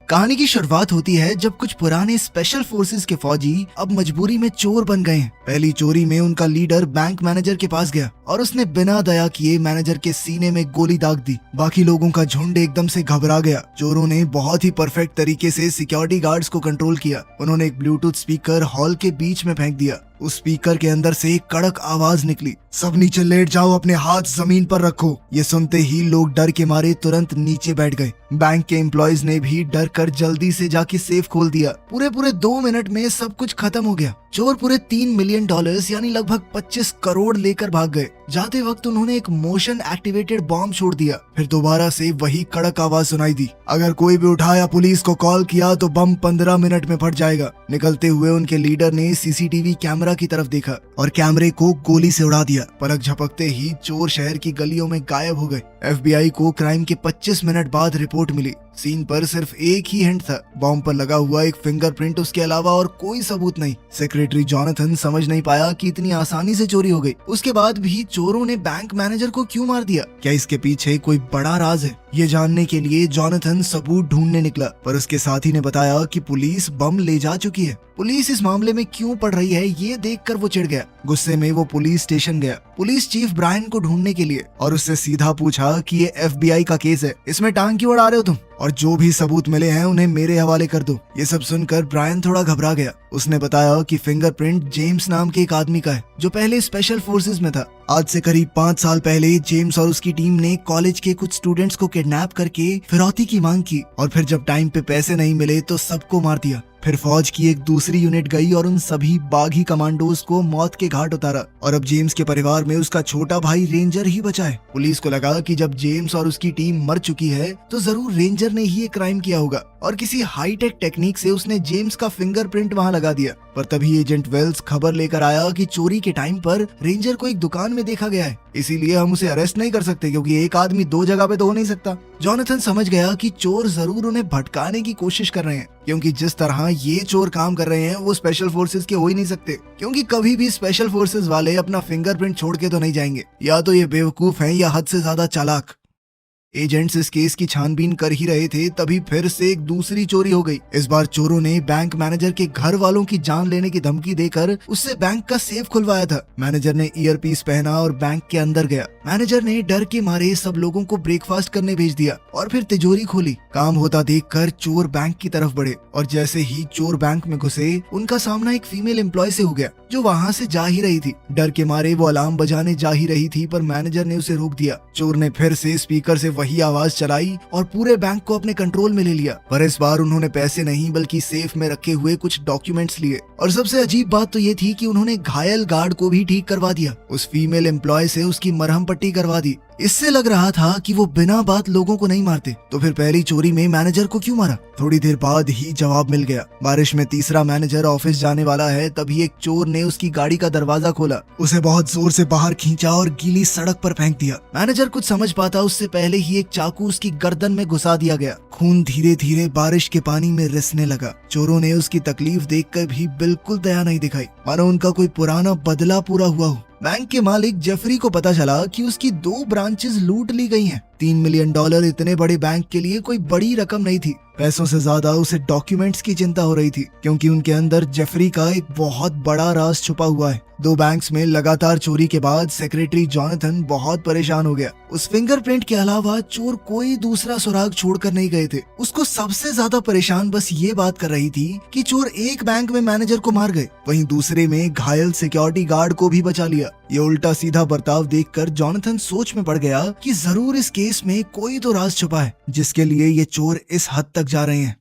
कहानी की शुरुआत होती है जब कुछ पुराने स्पेशल फोर्सेस के फौजी अब मजबूरी में चोर बन गए हैं। पहली चोरी में उनका लीडर बैंक मैनेजर के पास गया और उसने बिना दया किए मैनेजर के सीने में गोली दाग दी। बाकी लोगों का झुंड एकदम से घबरा गया। चोरों ने बहुत ही परफेक्ट तरीके से सिक्योरिटी गार्ड्स को कंट्रोल किया। उन्होंने एक ब्लूटूथ स्पीकर हॉल के बीच में फेंक दिया। उस स्पीकर के अंदर से एक कड़क आवाज निकली, सब नीचे लेट जाओ, अपने हाथ जमीन पर रखो। ये सुनते ही लोग डर के मारे तुरंत नीचे बैठ गए। बैंक के एम्प्लॉयज ने भी डर कर जल्दी से जाके सेफ खोल दिया। पूरे 2 मिनट में सब कुछ खत्म हो गया। चोर पूरे $3 मिलियन यानी लगभग 25 करोड़ लेकर भाग गए। जाते वक्त उन्होंने एक मोशन एक्टिवेटेड बॉम्ब छोड़ दिया। फिर दोबारा से वही कड़क आवाज सुनाई दी, अगर कोई भी उठाया पुलिस को कॉल किया तो बम 15 मिनट में फट जाएगा। निकलते हुए उनके लीडर ने सीसीटीवी कैमरा की तरफ देखा और कैमरे को गोली से उड़ा दिया। पलक झपकते ही चोर शहर की गलियों में गायब हो गए। FBI को क्राइम के 25 मिनट बाद रिपोर्ट मिली। सीन पर सिर्फ एक ही हिंट था, बॉम्ब पर लगा हुआ एक फिंगरप्रिंट, उसके अलावा और कोई सबूत नहीं। सेक्रेटरी जॉनथन समझ नहीं पाया कि इतनी आसानी से चोरी हो गई। उसके बाद भी चोरों ने बैंक मैनेजर को क्यों मार दिया? क्या इसके पीछे कोई बड़ा राज है? ये जानने के लिए जॉनथन सबूत ढूंढने निकला, पर उसके साथी ने बताया कि पुलिस बम ले जा चुकी है। पुलिस इस मामले में क्यों पड़ रही है ये देखकर वो चिढ़ गया। गुस्से में वो पुलिस स्टेशन गया पुलिस चीफ ब्रायन को ढूंढने के लिए और उससे सीधा पूछा कि ये FBI का केस है, इसमें टांग क्यों अड़ा रहे हो तुम, और जो भी सबूत मिले हैं उन्हें मेरे हवाले कर दो। ये सब सुनकर ब्रायन थोड़ा घबरा गया। उसने बताया कि फिंगरप्रिंट जेम्स नाम के एक आदमी का है जो पहले स्पेशल फोर्सेस में था। आज से करीब 5 साल पहले जेम्स और उसकी टीम ने कॉलेज के कुछ स्टूडेंट्स को किडनैप करके फिरौती की मांग की और फिर जब टाइम पे पैसे नहीं मिले तो सबको मार दिया। फिर फौज की एक दूसरी यूनिट गई और उन सभी बागी कमांडोज को मौत के घाट उतारा और अब जेम्स के परिवार में उसका छोटा भाई रेंजर ही बचा है। पुलिस को लगा कि जब जेम्स और उसकी टीम मर चुकी है तो जरूर रेंजर ने ही ये क्राइम किया होगा और किसी हाईटेक टेक्निक से उसने जेम्स का फिंगरप्रिंट वहां लगा दिया। पर तभी एजेंट वेल्स खबर लेकर आया कि चोरी के टाइम पर रेंजर को एक दुकान में देखा गया है, इसीलिए हम उसे अरेस्ट नहीं कर सकते क्योंकि एक आदमी 2 जगह पे तो हो नहीं सकता। जॉनथन समझ गया कि चोर जरूर उन्हें भटकाने की कोशिश कर रहे हैं, क्योंकि जिस तरह ये चोर काम कर रहे हैं वो स्पेशल फोर्सेस के हो ही नहीं सकते, क्योंकि कभी भी स्पेशल फोर्सेस वाले अपना फिंगरप्रिंट छोड़ के तो नहीं जाएंगे। या तो ये बेवकूफ हैं या हद से ज्यादा चालाक। एजेंट्स इस केस की छानबीन कर ही रहे थे तभी फिर से एक दूसरी चोरी हो गई। इस बार चोरों ने बैंक मैनेजर के घर वालों की जान लेने की धमकी देकर उससे बैंक का सेफ खुलवाया था। मैनेजर ने ईयरपीस पहना और बैंक के अंदर गया। मैनेजर ने डर के मारे सब लोगों को ब्रेकफास्ट करने भेज दिया और फिर तिजोरी खोली। काम होता देखकर चोर बैंक की तरफ बढ़े और जैसे ही चोर बैंक में घुसे उनका सामना एक फीमेल एम्प्लॉय से हो गया जो वहाँ से जा ही रही थी। डर के मारे वो अलार्म बजाने जा ही रही थी पर मैनेजर ने उसे रोक दिया। चोर ने फिर से स्पीकर से वही आवाज चलाई और पूरे बैंक को अपने कंट्रोल में ले लिया, पर इस बार उन्होंने पैसे नहीं बल्कि सेफ में रखे हुए कुछ डॉक्यूमेंट्स लिए। और सबसे अजीब बात तो ये थी कि उन्होंने घायल गार्ड को भी ठीक करवा दिया। उस फीमेल एम्प्लॉय से उसकी मरहम पट्टी करवा दी। इससे लग रहा था कि वो बिना बात लोगों को नहीं मारते, तो फिर पहली चोरी में मैनेजर को क्यों मारा? थोड़ी देर बाद ही जवाब मिल गया। बारिश में तीसरा मैनेजर ऑफिस जाने वाला है, तभी एक चोर ने उसकी गाड़ी का दरवाजा खोला, उसे बहुत जोर से बाहर खींचा और गीली सड़क पर फेंक दिया। मैनेजर कुछ समझ पाता उससे पहले ही एक चाकू उसकी गर्दन में घुसा दिया गया। खून धीरे धीरे बारिश के पानी में रिसने लगा। चोरों ने उसकी तकलीफ देखकर भी बिल्कुल दया नहीं दिखाई, मानो उनका कोई पुराना बदला पूरा हुआ हो। बैंक के मालिक जेफरी को पता चला कि उसकी 2 ब्रांचेस लूट ली गई हैं। $3 मिलियन इतने बड़े बैंक के लिए कोई बड़ी रकम नहीं थी। पैसों से ज्यादा उसे डॉक्यूमेंट्स की चिंता हो रही थी, क्योंकि उनके अंदर जेफरी का एक बहुत बड़ा राज छुपा हुआ है। 2 बैंक्स में लगातार चोरी के बाद सेक्रेटरी जॉनथन बहुत परेशान हो गया। उस फिंगरप्रिंट के अलावा चोर कोई दूसरा सुराग छोड़कर नहीं गए थे। उसको सबसे ज्यादा परेशान बस ये बात कर रही थी कि चोर एक बैंक में मैनेजर को मार गए, वहीं दूसरे में घायल सिक्योरिटी गार्ड को भी बचा लिया। ये उल्टा सीधा बर्ताव देखकर जॉनथन सोच में पड़ गया कि जरूर इस केस में कोई तो राज छुपा है जिसके लिए ये चोर इस हद तक जा रहे हैं।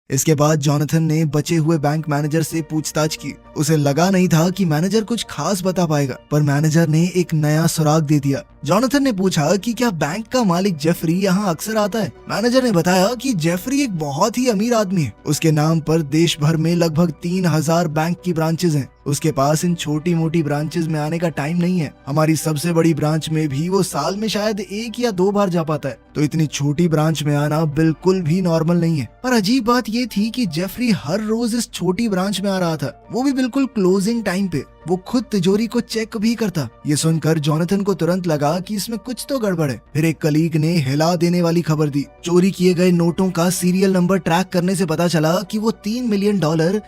इसके बाद जॉनथन ने बचे हुए बैंक मैनेजर से पूछताछ की। उसे लगा नहीं था कि मैनेजर कुछ खास बता पाएगा, पर मैनेजर ने एक नया सुराग दे दिया। जॉनथन ने पूछा कि क्या बैंक का मालिक जेफरी यहाँ अक्सर आता है। मैनेजर ने बताया कि जेफरी एक बहुत ही अमीर आदमी है। उसके नाम पर देश भर में लगभग 3000 बैंक की ब्रांचेस हैं। उसके पास इन छोटी मोटी ब्रांचेस में आने का टाइम नहीं है। हमारी सबसे बड़ी ब्रांच में भी वो साल में शायद 1 या 2 बार जा पाता है, तो इतनी छोटी ब्रांच में आना बिल्कुल भी नॉर्मल नहीं है। पर अजीब बात ये थी कि जेफरी हर रोज इस छोटी ब्रांच में आ रहा था, वो भी बिल्कुल क्लोजिंग टाइम पे। वो खुद तिजोरी को चेक भी करता। ये सुनकर जोनाथन को तुरंत लगा कि इसमें कुछ तो गड़बड़ है। फिर एक कलीग ने हिला देने वाली खबर दी। चोरी किए गए नोटों का सीरियल नंबर ट्रैक करने से पता चला कि वो $3 मिलियन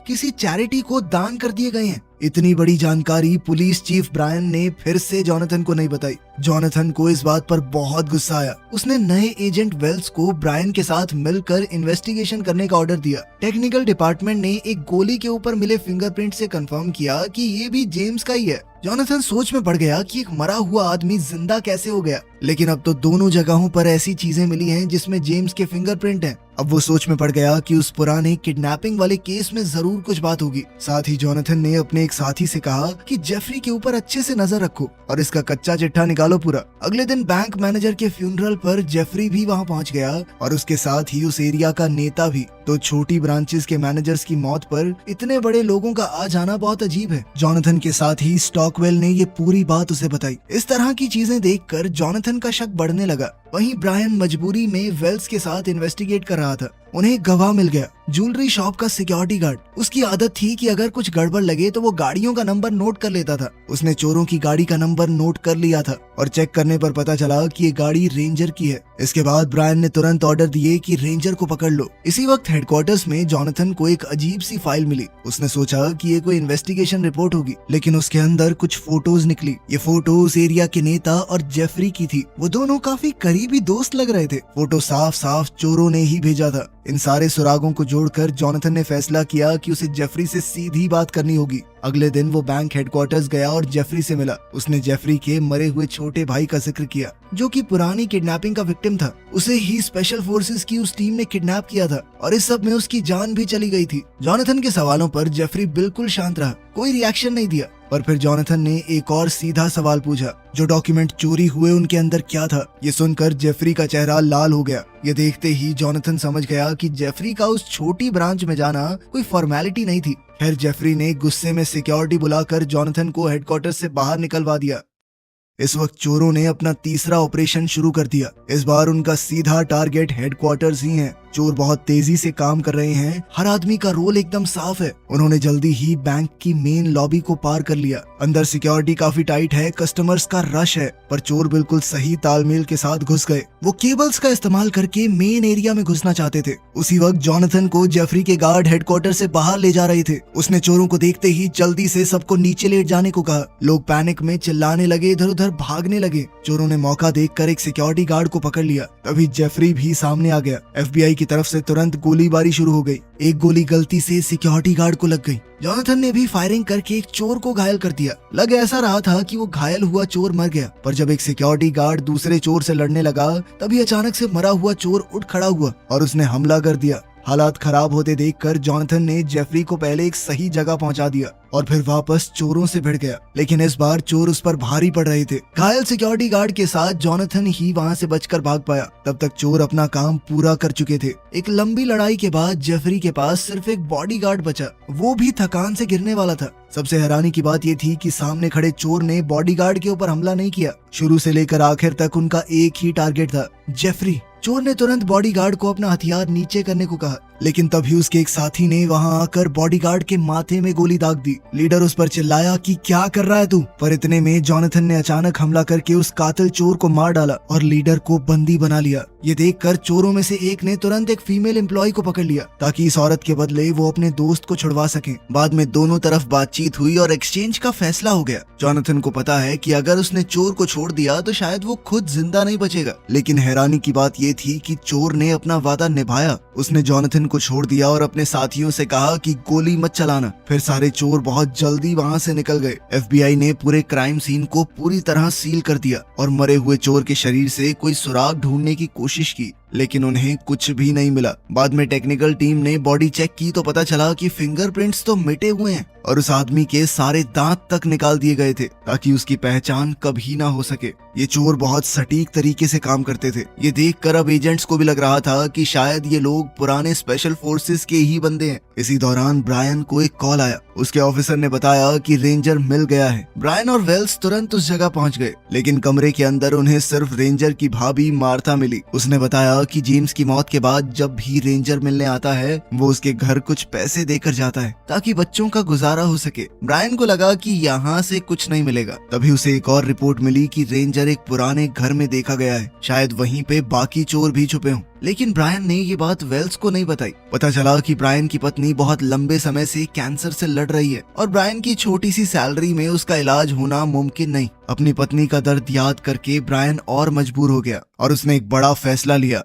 किसी चैरिटी को दान कर दिए गए हैं। इतनी बड़ी जानकारी पुलिस चीफ ब्रायन ने फिर से जोनाथन को नहीं बताई। जोनाथन को इस बात पर बहुत गुस्सा आया। उसने नए एजेंट वेल्स को ब्रायन के साथ मिलकर इन्वेस्टिगेशन करने का ऑर्डर दिया। टेक्निकल डिपार्टमेंट ने एक गोली के ऊपर मिले फिंगरप्रिंट से कंफर्म किया कि ये भी जेम्स का ही है। जोनाथन सोच में पड़ गया कि एक मरा हुआ आदमी जिंदा कैसे हो गया, लेकिन अब तो दोनों जगहों पर ऐसी चीजें मिली हैं जिसमें जेम्स के फिंगरप्रिंट हैं। अब वो सोच में पड़ गया कि उस पुराने किडनैपिंग वाले केस में जरूर कुछ बात होगी। साथ ही जोनाथन ने अपने एक साथी से कहा कि जेफरी के ऊपर अच्छे से नजर रखो और इसका कच्चा चिट्ठा निकालो पूरा। अगले दिन बैंक मैनेजर के फ्यूनरल पर जेफरी भी वहाँ पहुँच गया और उसके साथ ही उस एरिया का नेता भी। तो छोटी ब्रांचेस के मैनेजर्स की मौत पर इतने बड़े लोगों का आ जाना बहुत अजीब है। जोनाथन के साथ ही स्टॉकवेल ने ये पूरी बात उसे बताई। इस तरह की चीजें देखकर जोनाथन का शक बढ़ने लगा। वहीं ब्रायन मजबूरी में वेल्स के साथ इन्वेस्टिगेट कर रहा था। उन्हें गवाह मिल गया, ज्वेलरी शॉप का सिक्योरिटी गार्ड। उसकी आदत थी कि अगर कुछ गड़बड़ लगे तो वो गाड़ियों का नंबर नोट कर लेता था। उसने चोरों की गाड़ी का नंबर नोट कर लिया था और चेक करने पर पता चला कि ये गाड़ी रेंजर की है। इसके बाद ब्रायन ने तुरंत ऑर्डर दिए कि रेंजर को पकड़ लो। इसी वक्त हेडक्वार्टर्स में जोनाथन को एक अजीब सी फाइल मिली। उसने सोचा कि ये कोई इन्वेस्टिगेशन रिपोर्ट होगी, लेकिन उसके अंदर कुछ फोटोज निकली। ये फोटो उस एरिया के नेता और जेफरी की थी। वो दोनों काफी करीबी दोस्त लग रहे थे। फोटो साफ साफ चोरों ने ही भेजा था। इन सारे सुरागों को जोड़कर जोनाथन ने फैसला किया कि उसे जेफरी से सीधी बात करनी होगी। अगले दिन वो बैंक हेडक्वार्टर्स गया और जेफरी से मिला। उसने जेफरी के मरे हुए छोटे भाई का जिक्र किया, जो कि पुरानी किडनैपिंग का विक्टिम था। उसे ही स्पेशल फोर्सेस की उस टीम ने किडनैप किया था और इस सब में उसकी जान भी चली गई थी। जोनाथन के सवालों पर जेफरी बिल्कुल शांत रहा, कोई रिएक्शन नहीं दिया। पर फिर जोनाथन ने एक और सीधा सवाल पूछा, जो डॉक्यूमेंट चोरी हुए उनके अंदर क्या था? ये सुनकर जेफरी का चेहरा लाल हो गया। ये देखते ही जोनाथन समझ गया कि जेफरी का उस छोटी ब्रांच में जाना कोई फॉर्मेलिटी नहीं थी। खैर जेफरी ने गुस्से में सिक्योरिटी बुलाकर जोनाथन को हेडक्वार्टर से बाहर निकलवा दिया। इस वक्त चोरों ने अपना तीसरा ऑपरेशन शुरू कर दिया। इस बार उनका सीधा टारगेट हेडक्वार्टर्स ही है। चोर बहुत तेजी से काम कर रहे हैं। हर आदमी का रोल एकदम साफ है। उन्होंने जल्दी ही बैंक की मेन लॉबी को पार कर लिया। अंदर सिक्योरिटी काफी टाइट है, कस्टमर्स का रश है, पर चोर बिल्कुल सही तालमेल के साथ घुस गए। वो केबल्स का इस्तेमाल करके मेन एरिया में घुसना चाहते थे। उसी वक्त जोनाथन को जेफरी के गार्ड हेडक्वार्टर से बाहर ले जा रहे थे। उसने चोरों को देखते ही जल्दी से सबको नीचे लेट जाने को कहा। लोग पैनिक में चिल्लाने लगे, इधर उधर भागने लगे। चोरों ने मौका देखकर एक सिक्योरिटी गार्ड को पकड़ लिया। तभी जेफरी भी सामने आ गया। FBI की तरफ से तुरंत गोलीबारी शुरू हो गई। एक गोली गलती से सिक्योरिटी गार्ड को लग गई। जोनाथन ने भी फायरिंग करके एक चोर को घायल कर दिया। लग ऐसा रहा था कि वो घायल हुआ चोर मर गया, पर जब एक सिक्योरिटी गार्ड दूसरे चोर से लड़ने लगा तभी अचानक से मरा हुआ चोर उठ खड़ा हुआ और उसने हमला कर दिया। हालात खराब होते देखकर जोनाथन ने जेफरी को पहले एक सही जगह पहुंचा दिया और फिर वापस चोरों से भिड़ गया। लेकिन इस बार चोर उस पर भारी पड़ रहे थे। घायल सिक्योरिटी गार्ड के साथ जोनाथन ही वहां से बचकर भाग पाया। तब तक चोर अपना काम पूरा कर चुके थे। एक लंबी लड़ाई के बाद जेफरी के पास सिर्फ एक बॉडीगार्ड बचा, वो भी थकान से गिरने वाला था। सबसे हैरानी की बात ये थी कि सामने खड़े चोर ने बॉडीगार्ड के ऊपर हमला नहीं किया। शुरू से लेकर आखिर तक उनका एक ही टारगेट था, जेफरी। चोर ने तुरंत बॉडीगार्ड को अपना हथियार नीचे करने को कहा, लेकिन तभी उसके एक साथी ने वहां आकर बॉडीगार्ड के माथे में गोली दाग दी। लीडर उस पर चिल्लाया कि क्या कर रहा है तू? पर इतने में जोनाथन ने अचानक हमला करके उस कातिल चोर को मार डाला और लीडर को बंदी बना लिया। ये देखकर चोरों में से एक ने तुरंत एक फीमेल एम्प्लॉय को पकड़ लिया ताकि इस औरत के बदले वो अपने दोस्त को छुड़वा सके। बाद में दोनों तरफ बातचीत हुई और एक्सचेंज का फैसला हो गया। जोनाथन को पता है कि अगर उसने चोर को छोड़ दिया तो शायद वो खुद जिंदा नहीं बचेगा, लेकिन हैरानी की बात ये थी कि चोर ने अपना वादा निभाया। उसने जोनाथन को छोड़ दिया और अपने साथियों से कहा कि गोली मत चलाना। फिर सारे चोर बहुत जल्दी वहां से निकल गए। FBI ने पूरे क्राइम सीन को पूरी तरह सील कर दिया और मरे हुए चोर के शरीर से कोई सुराग ढूंढने की कोशिश की, लेकिन उन्हें कुछ भी नहीं मिला। बाद में टेक्निकल टीम ने बॉडी चेक की तो पता चला कि फिंगरप्रिंट्स तो मिटे हुए हैं और उस आदमी के सारे दांत तक निकाल दिए गए थे ताकि उसकी पहचान कभी ना हो सके। ये चोर बहुत सटीक तरीके से काम करते थे। ये देखकर अब एजेंट्स को भी लग रहा था कि शायद ये लोग पुराने स्पेशल फोर्सेस के ही बंदे हैं। इसी दौरान ब्रायन को एक कॉल आया। उसके ऑफिसर ने बताया कि रेंजर मिल गया है। ब्रायन और वेल्स तुरंत उस जगह पहुंच गए, लेकिन कमरे के अंदर उन्हें सिर्फ रेंजर की भाभी मार्था मिली। उसने बताया कि जेम्स की मौत के बाद जब भी रेंजर मिलने आता है वो उसके घर कुछ पैसे देकर जाता है ताकि बच्चों का गुजारा हो सके। ब्रायन को लगा कि यहाँ से कुछ नहीं मिलेगा। तभी उसे एक और रिपोर्ट मिली कि रेंजर एक पुराने घर में देखा गया है, शायद वहीं पे बाकी चोर भी छुपे हों। लेकिन ब्रायन ने ये बात वेल्स को नहीं बताई। पता चला कि ब्रायन की पत्नी बहुत लंबे समय से कैंसर से लड़ रही है और ब्रायन की छोटी सी सैलरी में उसका इलाज होना मुमकिन नहीं। अपनी पत्नी का दर्द याद करके ब्रायन और मजबूर हो गया और उसने एक बड़ा फैसला लिया।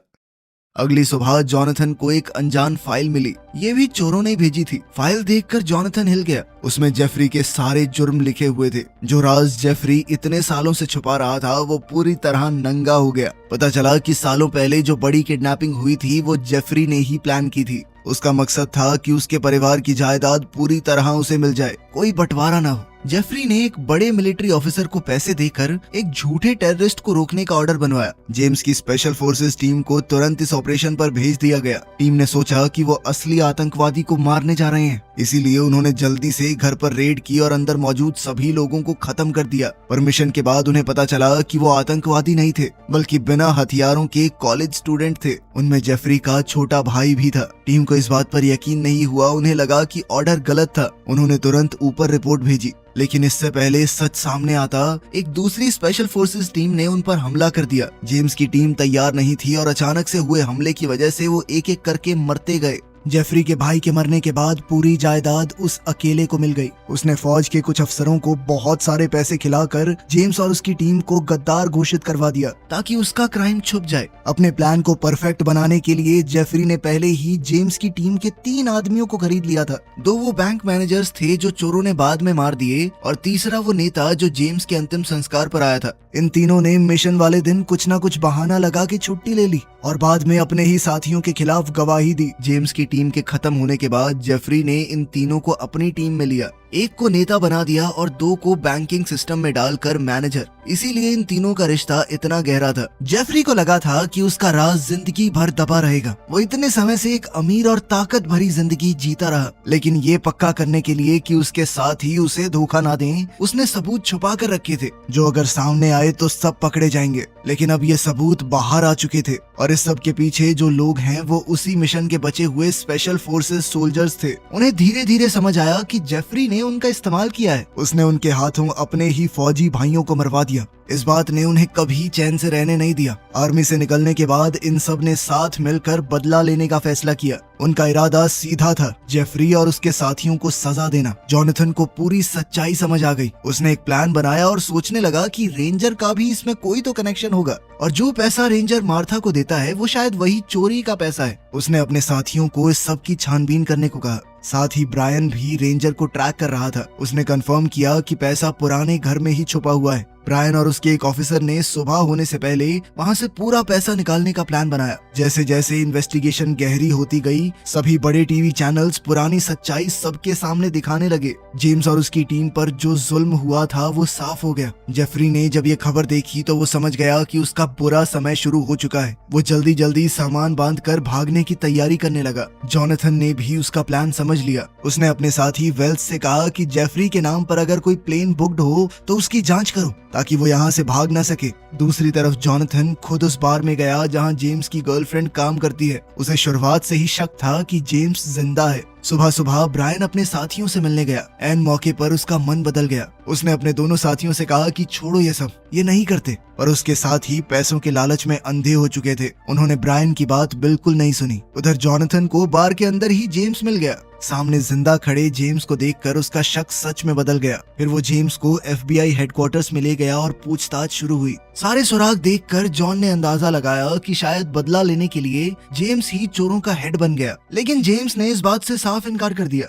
अगली सुबह जॉनथन को एक अनजान फाइल मिली, ये भी चोरों ने भेजी थी। फाइल देखकर जॉनथन हिल गया। उसमें जेफरी के सारे जुर्म लिखे हुए थे। जो राज जेफरी इतने सालों से छुपा रहा था वो पूरी तरह नंगा हो गया। पता चला कि सालों पहले जो बड़ी किडनैपिंग हुई थी वो जेफरी ने ही प्लान की थी। उसका मकसद था कि उसके परिवार की जायदाद पूरी तरह उसे मिल जाए, कोई बंटवारा ना हो। जेफरी ने एक बड़े मिलिट्री ऑफिसर को पैसे देकर एक झूठे टेररिस्ट को रोकने का ऑर्डर बनवाया। जेम्स की स्पेशल फोर्सेस टीम को तुरंत इस ऑपरेशन पर भेज दिया गया। टीम ने सोचा कि वो असली आतंकवादी को मारने जा रहे हैं, इसीलिए उन्होंने जल्दी से घर पर रेड की और अंदर मौजूद सभी लोगों को खत्म कर दिया। पर मिशन के बाद उन्हें पता चला कि वो आतंकवादी नहीं थे बल्कि बिना हथियारों के कॉलेज स्टूडेंट थे। उनमें जेफरी का छोटा भाई भी था। टीम को इस बात पर यकीन नहीं हुआ। उन्हें लगा कि ऑर्डर गलत था। उन्होंने तुरंत ऊपर रिपोर्ट भेजी, लेकिन इससे पहले सच सामने आता एक दूसरी स्पेशल फोर्सेस टीम ने उन पर हमला कर दिया। जेम्स की टीम तैयार नहीं थी और अचानक से हुए हमले की वजह से वो एक एक करके मरते गए। जेफरी के भाई के मरने के बाद पूरी जायदाद उस अकेले को मिल गई। उसने फौज के कुछ अफसरों को बहुत सारे पैसे खिलाकर जेम्स और उसकी टीम को गद्दार घोषित करवा दिया ताकि उसका क्राइम छुप जाए। अपने प्लान को परफेक्ट बनाने के लिए जेफरी ने पहले ही जेम्स की टीम के 3 आदमियों को खरीद लिया था। 2 वो बैंक मैनेजर्स थे जो चोरों ने बाद में मार दिए और तीसरा वो नेता जो जेम्स के अंतिम संस्कार पर आया था। इन तीनों ने मिशन वाले दिन कुछ न कुछ बहाना लगा के छुट्टी ले ली और बाद में अपने ही साथियों के खिलाफ गवाही दी। जेम्स की टीम के खत्म होने के बाद जेफरी ने इन तीनों को अपनी टीम में लिया। एक को नेता बना दिया और 2 को बैंकिंग सिस्टम में डालकर मैनेजर। इसीलिए इन तीनों का रिश्ता इतना गहरा था। जेफरी को लगा था कि उसका राज जिंदगी भर दबा रहेगा। वो इतने समय से एक अमीर और ताकत भरी जिंदगी जीता रहा, लेकिन ये पक्का करने के लिए कि उसके साथ ही उसे धोखा ना दें, उसने सबूत छुपा कर रखे थे जो अगर सामने आए तो सब पकड़े जाएंगे। लेकिन अब ये सबूत बाहर आ चुके थे और इस सब के पीछे जो लोग हैं वो उसी मिशन के बचे हुए स्पेशल फोर्सेस सोल्जर्स थे। उन्हें धीरे धीरे समझ आया कि जेफरी ने उनका इस्तेमाल किया है। उसने उनके हाथों अपने ही फौजी भाइयों को मरवा दिया। इस बात ने उन्हें कभी चैन से रहने नहीं दिया। आर्मी से निकलने के बाद इन सब ने साथ मिलकर बदला लेने का फैसला किया। उनका इरादा सीधा था, जेफरी और उसके साथियों को सजा देना। जॉनथन को पूरी सच्चाई समझ आ गई। उसने एक प्लान बनाया और सोचने लगा कि रेंजर का भी इसमें कोई तो कनेक्शन होगा और जो पैसा रेंजर मार्था को देता है वो शायद वही चोरी का पैसा है। उसने अपने साथियों को इस सब की छानबीन करने को कहा। साथ ही ब्रायन भी रेंजर को ट्रैक कर रहा था। उसने कंफर्म किया कि पैसा पुराने घर में ही छुपा हुआ है। ब्रायन और उसके एक ऑफिसर ने सुबह होने से पहले वहां से पूरा पैसा निकालने का प्लान बनाया। जैसे जैसे इन्वेस्टिगेशन गहरी होती गई, सभी बड़े टीवी चैनल्स पुरानी सच्चाई सबके सामने दिखाने लगे। जेम्स और उसकी टीम पर जो जुल्म हुआ था वो साफ हो गया। जेफरी ने जब ये खबर देखी तो वो समझ गया कि उसका बुरा समय शुरू हो चुका है। वो जल्दी जल्दी सामान बांधकर भागने की तैयारी करने लगा। जॉनथन ने भी उसका प्लान समझ लिया। उसने अपने साथी वेल्स से कहा कि जेफरी के नाम पर अगर कोई प्लेन बुक्ड हो तो उसकी जांच करो ताकि वो यहाँ से भाग ना सके। दूसरी तरफ जॉनथन खुद उस बार में गया जहाँ जेम्स की गर्लफ्रेंड काम करती है। उसे शुरुआत से ही शक था कि जेम्स जिंदा है। सुबह सुबह ब्रायन अपने साथियों से मिलने गया। एन मौके पर उसका मन बदल गया। उसने अपने दोनों साथियों से कहा कि छोड़ो ये सब, ये नहीं करते। पर उसके साथ ही पैसों के लालच में अंधे हो चुके थे। उन्होंने ब्रायन की बात बिल्कुल नहीं सुनी। उधर जॉनथन को बार के अंदर ही जेम्स मिल गया। सामने जिंदा खड़े जेम्स को देखकर उसका शक सच में बदल गया। फिर वो जेम्स को FBI हेडक्वार्टर्स में ले गया और पूछताछ शुरू हुई। सारे सुराग देखकर जॉन ने अंदाजा लगाया कि शायद बदला लेने के लिए जेम्स ही चोरों का हेड बन गया, लेकिन जेम्स ने इस बात से साफ इनकार कर दिया।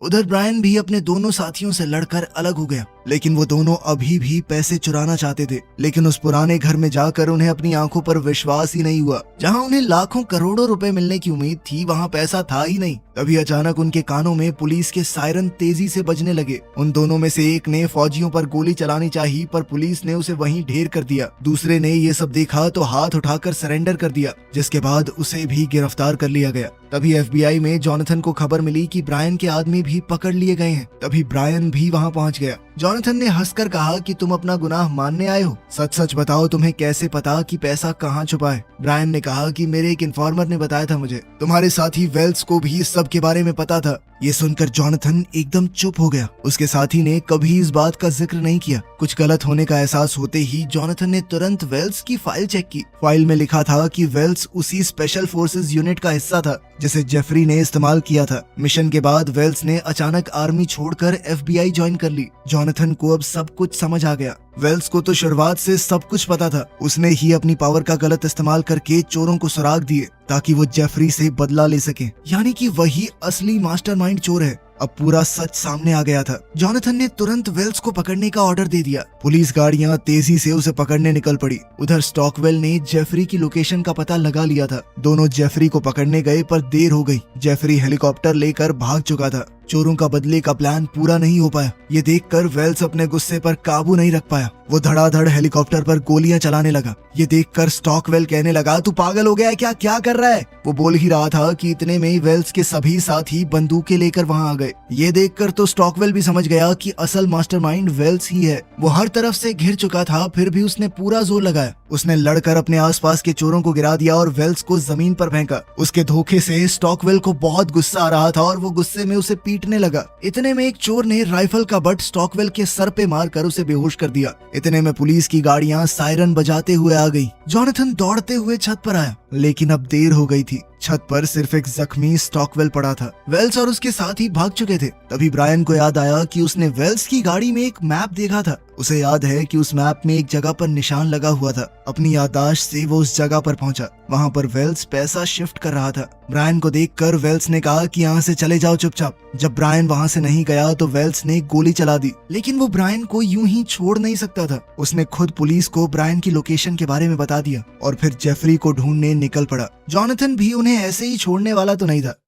उधर ब्रायन भी अपने दोनों साथियों से लड़कर अलग हो गया, लेकिन वो दोनों अभी भी पैसे चुराना चाहते थे। लेकिन उस पुराने घर में जाकर उन्हें अपनी आंखों पर विश्वास ही नहीं हुआ। जहां उन्हें लाखों करोड़ों रुपए मिलने की उम्मीद थी वहां पैसा था ही नहीं। तभी अचानक उनके कानों में पुलिस के सायरन तेजी से बजने लगे। उन दोनों में से एक ने फौजियों पर गोली चलानी चाहिए, पर पुलिस ने उसे वहीं ढेर कर दिया। दूसरे ने ये सब देखा तो हाथ उठाकर सरेंडर कर दिया, जिसके बाद उसे भी गिरफ्तार कर लिया गया। तभी FBI में जॉनथन को खबर मिली कि ब्रायन के आदमी भी पकड़ लिए गए हैं। तभी ब्रायन भी वहां पहुंच गया। जॉनथन ने हंसकर कहा कि तुम अपना गुनाह मानने आए हो, सच सच बताओ तुम्हें कैसे पता कि पैसा कहाँ छुपा है। ब्रायन ने कहा कि मेरे एक इन्फॉर्मर ने बताया था मुझे, तुम्हारे साथी वेल्स को भी इस सब के बारे में पता था। ये सुनकर जॉनथन एकदम चुप हो गया। उसके साथी ने कभी इस बात का जिक्र नहीं किया। कुछ गलत होने का एहसास होते ही जॉनथन ने तुरंत वेल्स की फाइल चेक की। फाइल में लिखा था कि वेल्स उसी स्पेशल फोर्सेस यूनिट का हिस्सा था जिसे जेफरी ने इस्तेमाल किया था। मिशन के बाद वेल्स ने अचानक आर्मी छोड़कर FBI ज्वाइन कर ली। जॉनथन को अब सब कुछ समझ आ गया। वेल्स को तो शुरुआत से सब कुछ पता था। उसने ही अपनी पावर का गलत इस्तेमाल करके चोरों को सुराग दिए ताकि वो जेफरी से बदला ले सके, यानी कि वही असली मास्टरमाइंड चोर है। अब पूरा सच सामने आ गया था। जॉनथन ने तुरंत वेल्स को पकड़ने का ऑर्डर दे दिया। पुलिस गाड़ियां तेजी से उसे पकड़ने निकल पड़ी। उधर स्टॉकवेल ने जेफरी की लोकेशन का पता लगा लिया था। दोनों जेफरी को पकड़ने गए पर देर हो गई। जेफरी हेलीकॉप्टर लेकर भाग चुका था। चोरों का बदले का प्लान पूरा नहीं हो पाया। ये देखकर वेल्स अपने गुस्से पर काबू नहीं रख पाया। वो धड़ाधड़ हेलीकॉप्टर पर गोलियां चलाने लगा। ये देखकर स्टॉकवेल कहने लगा, तू पागल हो गया है क्या? क्या कर रहा है? वो बोल ही रहा था कि इतने में वेल्स के सभी साथी बंदूकें लेकर वहां आ गए। ये देखकर तो स्टॉकवेल भी समझ गया कि असल मास्टरमाइंड वेल्स ही है। वो हर तरफ से घिर चुका था, फिर भी उसने पूरा जोर लगाया। उसने लड़कर अपने आसपास के चोरों को गिरा दिया और वेल्स को जमीन पर फेंका। उसके धोखे से स्टॉकवेल को बहुत गुस्सा आ रहा था और वो गुस्से में उसे पीटने लगा। इतने में एक चोर ने राइफल का बट स्टॉकवेल के सर पे मारकर उसे बेहोश कर दिया। इतने में पुलिस की गाड़ियां सायरन बजाते हुए आ गई। जॉनथन दौड़ते हुए छत पर आया, लेकिन अब देर हो गई थी। छत पर सिर्फ एक जख्मी स्टॉकवेल पड़ा था। वेल्स और उसके साथी भाग चुके थे। तभी ब्रायन को याद आया कि उसने वेल्स की गाड़ी में एक मैप देखा था। उसे याद है कि उस मैप में एक जगह पर निशान लगा हुआ था। अपनी याददाश्त से वो उस जगह पर पहुंचा। वहां पर वेल्स पैसा शिफ्ट कर रहा था। ब्रायन को देखकर वेल्स ने कहा कि यहाँ से चले जाओ चुपचाप। जब ब्रायन वहां से नहीं गया तो वेल्स ने गोली चला दी, लेकिन वो ब्रायन को यूं ही छोड़ नहीं सकता था। उसने खुद पुलिस को ब्रायन की लोकेशन के बारे में बता दिया और फिर जेफरी को ढूंढने निकल पड़ा। जॉनथन भी उन्हें ऐसे ही छोड़ने वाला तो नहीं था।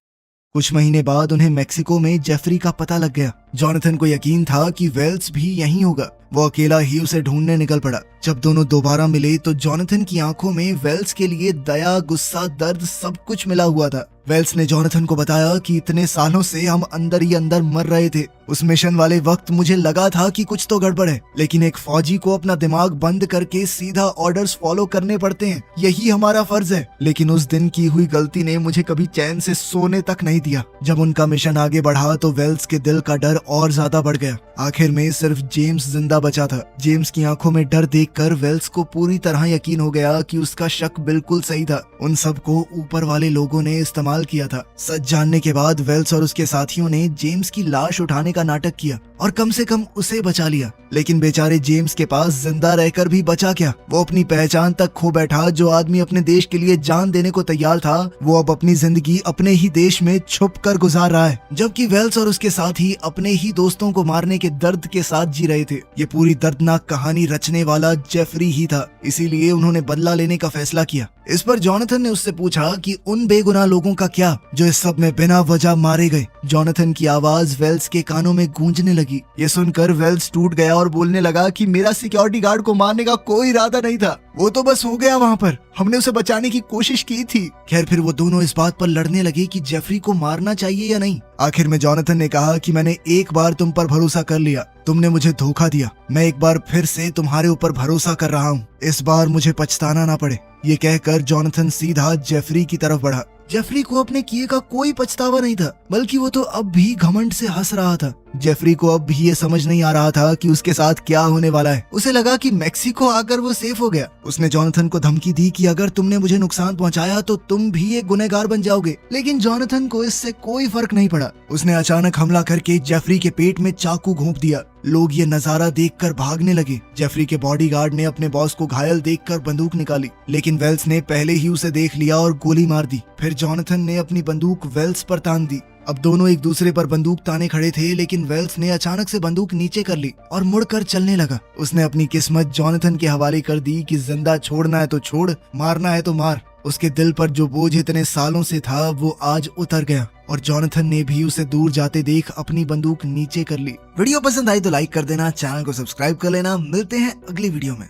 कुछ महीने बाद उन्हें मेक्सिको में जेफरी का पता लग गया। जॉनथन को यकीन था कि वेल्स भी यहीं होगा। वो अकेला ही उसे ढूंढने निकल पड़ा। जब दोनों दोबारा मिले तो जॉनथन की आंखों में वेल्स के लिए दया, गुस्सा, दर्द सब कुछ मिला हुआ था। वेल्स ने जॉनथन को बताया कि इतने सालों से हम अंदर ही अंदर मर रहे थे। उस मिशन वाले वक्त मुझे लगा था कि कुछ तो गड़बड़ है, लेकिन एक फौजी को अपना दिमाग बंद करके सीधा ऑर्डर्स फॉलो करने पड़ते हैं, यही हमारा फर्ज है। लेकिन उस दिन की हुई गलती ने मुझे कभी चैन से सोने तक नहीं दिया। जब उनका मिशन आगे बढ़ा तो वेल्स के दिल का डर और ज्यादा बढ़ गया। आखिर में सिर्फ जेम्स जिंदा बचा था। जेम्स की आंखों में डर देखकर वेल्स को पूरी तरह यकीन हो गया कि उसका शक बिल्कुल सही था। उन सबको ऊपर वाले लोगों ने इस्तेमाल किया था। सच जानने के बाद वेल्स और उसके साथियों ने जेम्स की लाश उठाने का नाटक किया और कम से कम उसे बचा लिया। लेकिन बेचारे जेम्स के पास जिंदा रहकर भी बचा क्या? वो अपनी पहचान तक खो बैठा। जो आदमी अपने देश के लिए जान देने को तैयार था, वो अब अपनी जिंदगी अपने ही देश में छुप कर गुजार रहा है, जबकि वेल्स और उसके साथी अपने ही दोस्तों को मारने के दर्द के साथ जी रहे थे। ये पूरी दर्दनाक कहानी रचने वाला जेफरी ही था, इसीलिए उन्होंने बदला लेने का फैसला किया। इस पर जॉनथन ने उससे पूछा कि उन बेगुनाह लोगों का क्या जो इस सब में बिना वजह मारे गए। जॉनथन की आवाज वेल्स के कानों में गूंजने लगी। ये सुनकर वेल्स टूट गया और बोलने लगा कि मेरा सिक्योरिटी गार्ड को मारने का कोई इरादा नहीं था, वो तो बस हो गया वहाँ पर, हमने उसे बचाने की कोशिश की थी। खैर फिर वो दोनों इस बात पर लड़ने लगे कि जेफरी को मारना चाहिए या नहीं। आखिर में जॉनथन ने कहा कि मैंने एक बार तुम पर भरोसा कर लिया, तुमने मुझे धोखा दिया, मैं एक बार फिर से तुम्हारे ऊपर भरोसा कर रहा हूँ, इस बार मुझे पछताना ना पड़े। ये कहकर जॉनथन सीधा जेफरी की तरफ बढ़ा। जेफरी को अपने किए का कोई पछतावा नहीं था, बल्कि वो तो अब भी घमंड से हंस रहा था। जेफरी को अब भी ये समझ नहीं आ रहा था कि उसके साथ क्या होने वाला है। उसे लगा कि मेक्सिको आकर वो सेफ हो गया। उसने जॉनथन को धमकी दी कि अगर तुमने मुझे नुकसान पहुंचाया तो तुम भी एक गुनहगार बन जाओगे, लेकिन जॉनथन को इससे कोई फर्क नहीं पड़ा। उसने अचानक हमला करके जेफरी के पेट में चाकू घोंप दिया। लोग ये नजारा देखकर भागने लगे। जेफरी के बॉडीगार्ड ने अपने बॉस को घायल देखकर बंदूक निकाली, लेकिन वेल्स ने पहले ही उसे देख लिया और गोली मार दी। फिर जॉनथन ने अपनी बंदूक वेल्स पर तान दी। अब दोनों एक दूसरे पर बंदूक ताने खड़े थे, लेकिन वेल्स ने अचानक से बंदूक नीचे कर ली और मुड़कर चलने लगा। उसने अपनी किस्मत जॉनथन के हवाले कर दी कि जिंदा छोड़ना है तो छोड़, मारना है तो मार। उसके दिल पर जो बोझ इतने सालों से था वो आज उतर गया और जॉनथन ने भी उसे दूर जाते देख अपनी बंदूक नीचे कर ली। वीडियो पसंद आई तो लाइक कर देना, चैनल को सब्सक्राइब कर लेना। मिलते हैं अगली वीडियो में।